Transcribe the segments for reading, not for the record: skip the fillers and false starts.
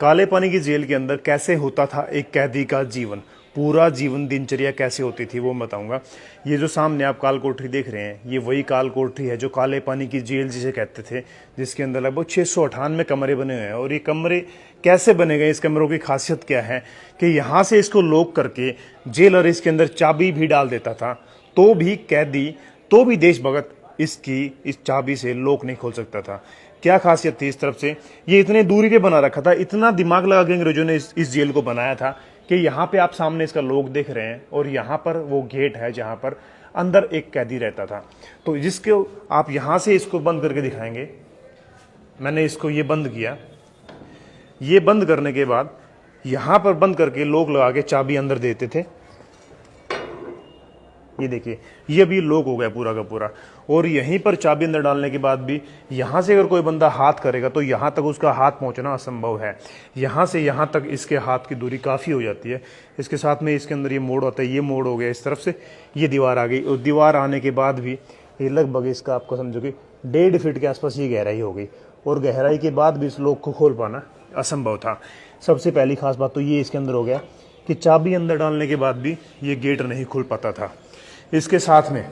काले पानी की जेल के अंदर कैसे होता था एक कैदी का जीवन, पूरा जीवन दिनचर्या कैसे होती थी वो बताऊंगा। ये जो सामने आप काल कोठरी देख रहे हैं, ये वही काल कोठरी है जो काले पानी की जेल जिसे कहते थे, जिसके अंदर लगभग 698 कमरे बने हुए हैं। और ये कमरे कैसे बने गए, इस कमरों की खासियत क्या है कि यहाँ से इसको लॉक करके जेलर इसके अंदर चाबी भी डाल देता था, तो भी कैदी, तो भी देशभक्त इस चाबी से लॉक नहीं खोल सकता था। क्या खासियत थी इस तरफ से, ये इतने दूरी पे बना रखा था, इतना दिमाग लगा के अंग्रेजों ने इस जेल को बनाया था कि यहाँ पे आप सामने इसका लॉक देख रहे हैं और यहाँ पर वो गेट है जहाँ पर अंदर एक कैदी रहता था। तो जिसके आप यहाँ से इसको बंद करके दिखाएंगे, मैंने इसको ये बंद किया, ये बंद करने के बाद यहाँ पर बंद करके लॉक लगा के चाबी अंदर देते थे। ये देखिए, ये अभी लॉक हो गया पूरा का पूरा। और यहीं पर चाबी अंदर डालने के बाद भी यहाँ से अगर कोई बंदा हाथ करेगा तो यहाँ तक उसका हाथ पहुँचना असंभव है। यहाँ से यहाँ तक इसके हाथ की दूरी काफ़ी हो जाती है। इसके साथ में इसके अंदर ये मोड़ होता है, ये मोड़ हो गया इस तरफ से, ये दीवार आ गई। और दीवार आने के बाद भी ये लगभग इसका आपको समझो कि 1.5 फीट के आसपास ये गहराई हो गई। और गहराई के बाद भी इस लॉक को खोल पाना असंभव था। सबसे पहली खास बात तो ये इसके अंदर हो गया कि चाबी अंदर डालने के बाद भी ये गेट नहीं खुल पाता था। इसके साथ में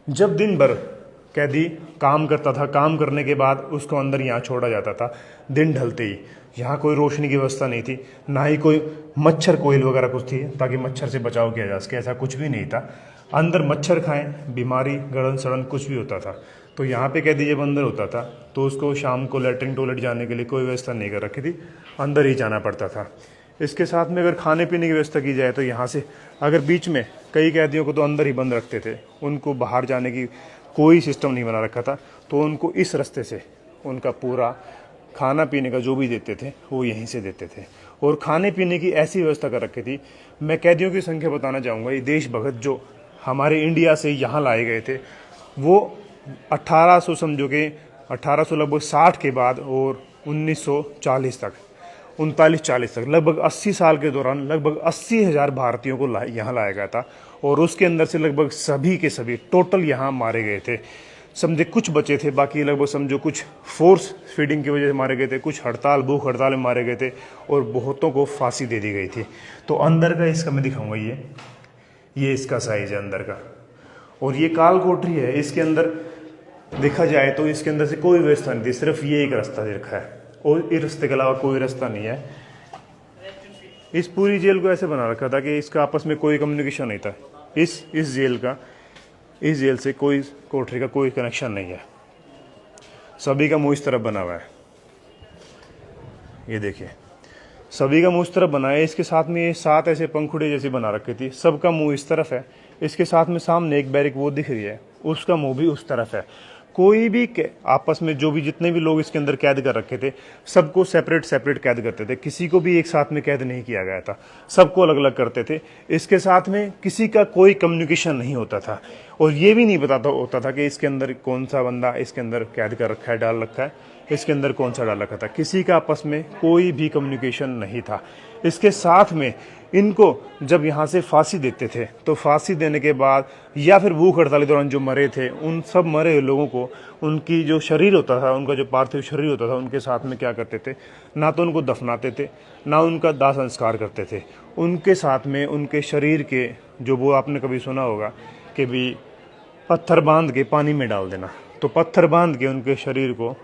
जब दिन भर कैदी काम करता था, काम करने के बाद उसको अंदर यहाँ छोड़ा जाता था दिन ढलते ही। यहाँ कोई रोशनी की व्यवस्था नहीं थी, ना ही कोई मच्छर कोयल वगैरह कुछ थी ताकि मच्छर से बचाव किया जा सके, ऐसा कुछ भी नहीं था। अंदर मच्छर खाएं, बीमारी, गड़न सड़न कुछ भी होता था तो यहाँ पे कैदी जब अंदर होता था तो उसको शाम को लैट्रिन टॉयलेट जाने के लिए कोई व्यवस्था नहीं कर रखी थी, अंदर ही जाना पड़ता था। इसके साथ में अगर खाने पीने की व्यवस्था की जाए तो यहाँ से अगर बीच में कई कैदियों को तो अंदर ही बंद रखते थे, उनको बाहर जाने की कोई सिस्टम नहीं बना रखा था, तो उनको इस रास्ते से उनका पूरा खाना पीने का जो भी देते थे वो यहीं से देते थे। और खाने पीने की ऐसी व्यवस्था कर रखी थी, मैं कैदियों की संख्या बताना चाहूँगा। ये देशभक्त जो हमारे इंडिया से यहाँ लाए गए थे वो 1800 समझो कि 1800 लगभग 60 के बाद और 1940 तक 39-40 तक लगभग 80 साल के दौरान लगभग 80,000 भारतीयों को यहाँ लाया गया था। और उसके अंदर से लगभग सभी के सभी टोटल यहाँ मारे गए थे। समझे कुछ बचे थे, बाकी लगभग समझो कुछ फोर्स फीडिंग की वजह से मारे गए थे, कुछ हड़ताल भूख हड़ताल में मारे गए थे और बहुतों को फांसी दे दी गई थी। तो अंदर का इसका मैं दिखाऊंगा, ये इसका साइज है अंदर का। और ये काल कोठरी है, इसके अंदर देखा जाए तो इसके अंदर से कोई व्यवस्था नहीं थी, सिर्फ ये एक रास्ता रखा है और इस रास्ते के अलावा कोई रास्ता नहीं है। इस पूरी जेल को ऐसे बना रखा था कि इसका आपस में कोई कम्युनिकेशन नहीं था। इस जेल से कोई कोठरी का कोई कनेक्शन नहीं है, सभी का मुंह इस तरफ बना हुआ है। ये देखिए, सभी का मुंह इस तरफ बना है। इसके साथ में ये 7 ऐसे पंखुड़े जैसी बना रखी थी, सबका मुंह इस तरफ है। इसके साथ में सामने एक बैरिक वो दिख रही है, उसका मुंह भी उस तरफ है। कोई भी आपस में जो भी जितने भी लोग इसके अंदर कैद कर रखे थे सबको सेपरेट कैद करते थे, किसी को भी एक साथ में कैद नहीं किया गया था, सबको अलग अलग करते थे। इसके साथ में किसी का कोई कम्युनिकेशन नहीं होता था और ये भी नहीं बताता होता था कि इसके अंदर कौन सा बंदा इसके अंदर कैद कर रखा है, डाल रखा है, इसके अंदर कौन सा डाल रखा था। किसी का आपस में कोई भी कम्युनिकेशन नहीं था। इसके साथ में इनको जब यहाँ से फांसी देते थे तो फांसी देने के बाद या फिर भूख हड़ताल के दौरान जो मरे थे उन सब मरे हुए लोगों को उनकी जो शरीर होता था, उनका जो पार्थिव शरीर होता था, उनके साथ में क्या करते थे, ना तो उनको दफनाते थे ना उनका दाह संस्कार करते थे। उनके साथ में उनके शरीर के जो वो आपने कभी सुना होगा कि भी पत्थर बांध के पानी में डाल देना, तो पत्थर बांध के उनके शरीर को,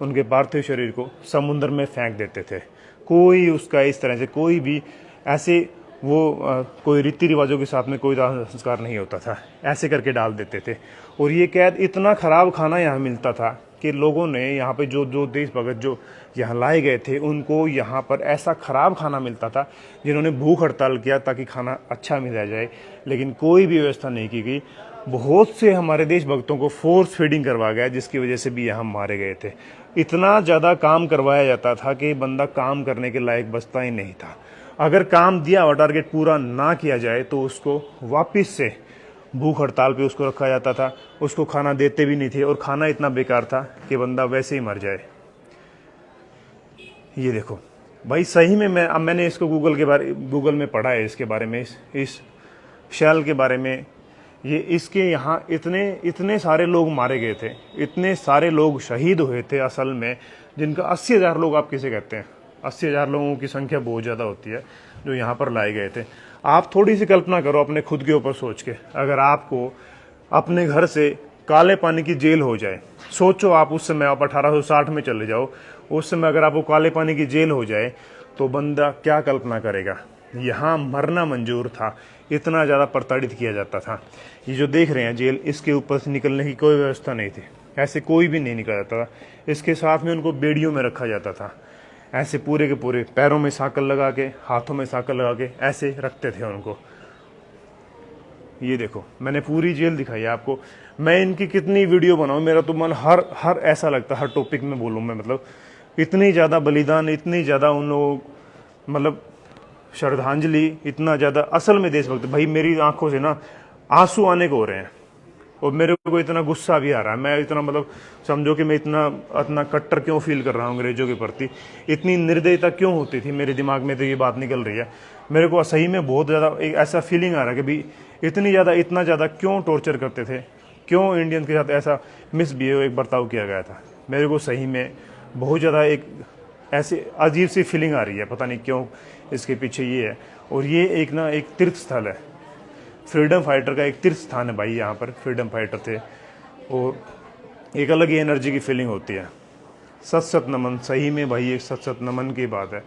उनके पार्थिव शरीर को समुद्र में फेंक देते थे। कोई उसका इस तरह से कोई भी ऐसे कोई रीति रिवाजों के साथ में कोई दाह संस्कार नहीं होता था, ऐसे करके डाल देते थे। और ये कैद इतना ख़राब खाना यहाँ मिलता था कि लोगों ने यहाँ पे जो देशभक्त जो यहाँ लाए गए थे उनको यहाँ पर ऐसा ख़राब खाना मिलता था, जिन्होंने भूख हड़ताल किया ताकि खाना अच्छा मिला जाए, लेकिन कोई भी व्यवस्था नहीं की गई। बहुत से हमारे देशभक्तों को फोर्स फीडिंग करवा गया, जिसकी वजह से भी यहाँ मारे गए थे। इतना ज़्यादा काम करवाया जाता था कि बंदा काम करने के लायक बचता ही नहीं था। अगर काम दिया हुआ टारगेट पूरा ना किया जाए तो उसको वापस से भूख हड़ताल पे उसको रखा जाता था, उसको खाना देते भी नहीं थे और खाना इतना बेकार था कि बंदा वैसे ही मर जाए। ये देखो भाई, सही में मैंने इसको गूगल में पढ़ा है इसके बारे में, इस शैल के बारे में। ये इसके यहाँ इतने सारे लोग मारे गए थे, इतने सारे लोग शहीद हुए थे असल में, जिनका 80,000 लोग आप किसे कहते हैं, 80,000 लोगों की संख्या बहुत ज़्यादा होती है जो यहाँ पर लाए गए थे। आप थोड़ी सी कल्पना करो अपने खुद के ऊपर सोच के, अगर आपको अपने घर से काले पानी की जेल हो जाए, सोचो आप उस समय, आप 1860 में चले जाओ, उस समय अगर आपको काले पानी की जेल हो जाए तो बंदा क्या कल्पना करेगा। यहाँ मरना मंजूर था, इतना ज़्यादा प्रताड़ित किया जाता था। ये जो देख रहे हैं जेल, इसके ऊपर से निकलने की कोई व्यवस्था नहीं थी, ऐसे कोई भी नहीं निकल जाता था। इसके साथ में उनको बेड़ियों में रखा जाता था, ऐसे पूरे के पूरे पैरों में साकल लगा के, हाथों में साकल लगा के ऐसे रखते थे उनको। ये देखो, मैंने पूरी जेल दिखाई है आपको। मैं इनकी कितनी वीडियो बनाऊं, मेरा तो मन हर ऐसा लगता है, हर टॉपिक में बोलूं मैं, मतलब इतनी ज़्यादा बलिदान, इतनी ज़्यादा उन लोगों, मतलब श्रद्धांजलि, इतना ज़्यादा असल में देशभक्त। भाई मेरी आंखों से ना आंसू आने को हो रहे हैं और मेरे को इतना गुस्सा भी आ रहा है। मैं इतना, मतलब समझो कि मैं इतना कट्टर क्यों फील कर रहा हूँ अंग्रेजों के प्रति, इतनी निर्दयता क्यों होती थी मेरे दिमाग में, तो ये बात निकल रही है। मेरे को सही में बहुत ज़्यादा एक ऐसा फीलिंग आ रहा है कि भाई इतना ज़्यादा क्यों टॉर्चर करते थे, क्यों इंडियन के साथ ऐसा मिसबिहेव, एक बर्ताव किया गया था। मेरे को सही में बहुत ज़्यादा एक ऐसी अजीब सी फीलिंग आ रही है, पता नहीं क्यों इसके पीछे ये है। और ये एक तीर्थ स्थल है, फ्रीडम फाइटर का एक तीर्थ स्थान है भाई। यहाँ पर फ्रीडम फाइटर थे और एक अलग ही एनर्जी की फीलिंग होती है। सत सत नमन, सही में भाई एक सत सत नमन की बात है।